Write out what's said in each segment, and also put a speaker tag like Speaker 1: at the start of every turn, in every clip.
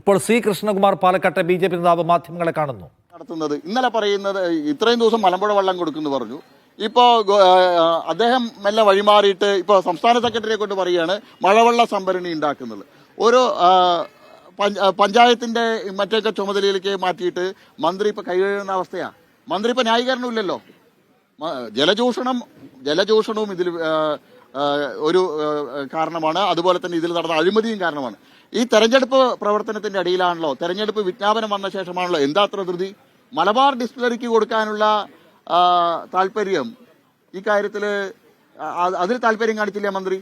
Speaker 1: ഇപ്പോൾ സി കൃഷ്ണകുമാർ പാലക്കാട്ടെ ബി.ജെ.പി. നേതാവ് മാധ്യമങ്ങളെ കാണുന്നു.
Speaker 2: നടത്തുന്നത് ഇന്നലെ പറയുന്നത് ഇത്രയും ദിവസം മലമ്പുഴ വെള്ളം കൊടുക്കുന്നു പറഞ്ഞു. ഇപ്പോൾ അദ്ദേഹം മെല്ലെ വഴിമാറിയിട്ട് ഇപ്പോൾ സംസ്ഥാന സെക്രട്ടറിയെ കൊണ്ട് പറയുകയാണ് മഴവെള്ള സംഭരണി ഉണ്ടാക്കുന്നത്. ഒരു പഞ്ചായത്തിന്റെ മറ്റൊക്കെ ചുമതലയിലേക്ക് മാറ്റിയിട്ട് മന്ത്രി ഇപ്പൊ കൈകഴുകുന്ന അവസ്ഥയാണ്. മന്ത്രി ഇപ്പൊ ന്യായീകരണമില്ലല്ലോ. ജലചൂഷണവും ഇതിൽ ഒരു കാരണമാണ്. അതുപോലെ തന്നെ ഇതിൽ നടന്ന അഴിമതിയും കാരണമാണ്. ഈ തെരഞ്ഞെടുപ്പ് പ്രവർത്തനത്തിന്റെ അടിയിലാണല്ലോ, തെരഞ്ഞെടുപ്പ് വിജ്ഞാപനം വന്ന ശേഷമാണല്ലോ എന്താ അത്ര ധൃതി. മലബാർ ഡിസ്റ്റിലറിക്ക് കൊടുക്കാനുള്ള താല്പര്യം ഈ കാര്യത്തിൽ അതിൽ താല്പര്യം കാണിച്ചില്ല മന്ത്രി.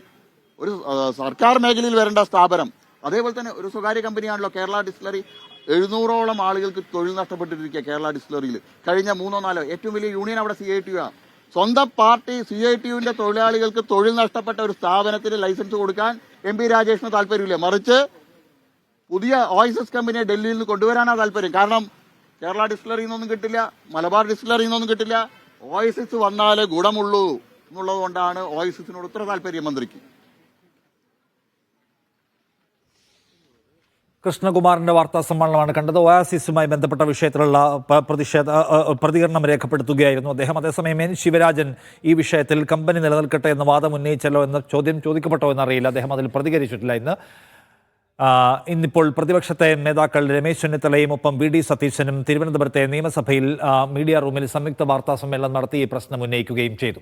Speaker 2: ഒരു സർക്കാർ മേഖലയിൽ വരേണ്ട സ്ഥാപനം, അതേപോലെ തന്നെ ഒരു സ്വകാര്യ കമ്പനിയാണല്ലോ കേരള ഡിസ്റ്റിലറി. 700ഓളം ആളുകൾക്ക് തൊഴിൽ നഷ്ടപ്പെട്ടിരിക്കുക കേരള ഡിസ്റ്റിലറിയിൽ കഴിഞ്ഞ 3-4. ഏറ്റവും വലിയ യൂണിയൻ അവിടെ CITU ആണ്. സ്വന്തം പാർട്ടി CITUവിന്റെ തൊഴിലാളികൾക്ക് തൊഴിൽ നഷ്ടപ്പെട്ട ഒരു സ്ഥാപനത്തിന് ലൈസൻസ് കൊടുക്കാൻ MP രാജേഷിന് താല്പര്യമില്ല. മറിച്ച് പുതിയ ഓയിസസ് കമ്പനിയെ ഡൽഹിയിൽ നിന്ന് കൊണ്ടുവരാനാണ് താല്പര്യം. കാരണം കേരള ഡിസ്റ്റിലറിയിൽ നിന്നൊന്നും കിട്ടില്ല, മലബാർ ഡിസ്റ്റിലറിയിൽ നിന്നൊന്നും കിട്ടില്ല. ഓയിസസ് വന്നാലേ ഗുണമുള്ളൂ എന്നുള്ളത് കൊണ്ടാണ് ഓയിസസിനോട് ഇത്ര താല്പര്യം മന്ത്രിക്ക്.
Speaker 1: കൃഷ്ണകുമാറിന്റെ വാർത്താ സമ്മേളനമാണ് കണ്ടത്. ഒയാസിസുമായി ബന്ധപ്പെട്ട വിഷയത്തിലുള്ള പ്രതികരണം രേഖപ്പെടുത്തുകയായിരുന്നു അദ്ദേഹം. അതേസമയം N. ശിവരാജൻ ഈ വിഷയത്തിൽ കമ്പനി നിലനിൽക്കട്ടെ എന്ന വാദം ഉന്നയിച്ചല്ലോ എന്ന ചോദ്യം ചോദിക്കപ്പെട്ടോ എന്നറിയില്ല. അദ്ദേഹം അതിൽ പ്രതികരിച്ചിട്ടില്ല. ഇന്നിപ്പോൾ പ്രതിപക്ഷത്തെ നേതാക്കൾ രമേശ് ചെന്നിത്തലയും ഒപ്പം VD സതീശനും തിരുവനന്തപുരത്തെ നിയമസഭയിൽ മീഡിയ റൂമിൽ സംയുക്ത വാർത്താ സമ്മേളനം നടത്തി ഈ പ്രശ്നം ഉന്നയിക്കുകയും ചെയ്തു.